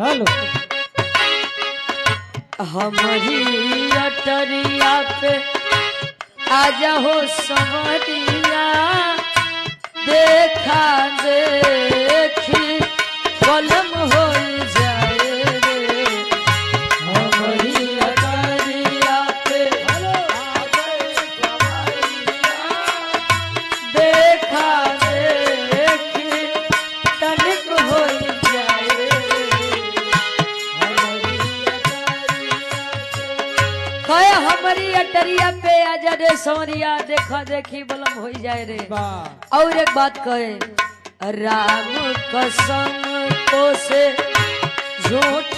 Hello हमारी अटरिया पे आजा हो समरिया देखा देखी कलम हो जाए रे हमारी अटरिया पे देखा देखी तनिक हो जाए कहे हमारी अटरिया पे आजा रे समरिया देखा देखी बलम हो जाए रे। और एक बात कहे राम कसम तो से झूठ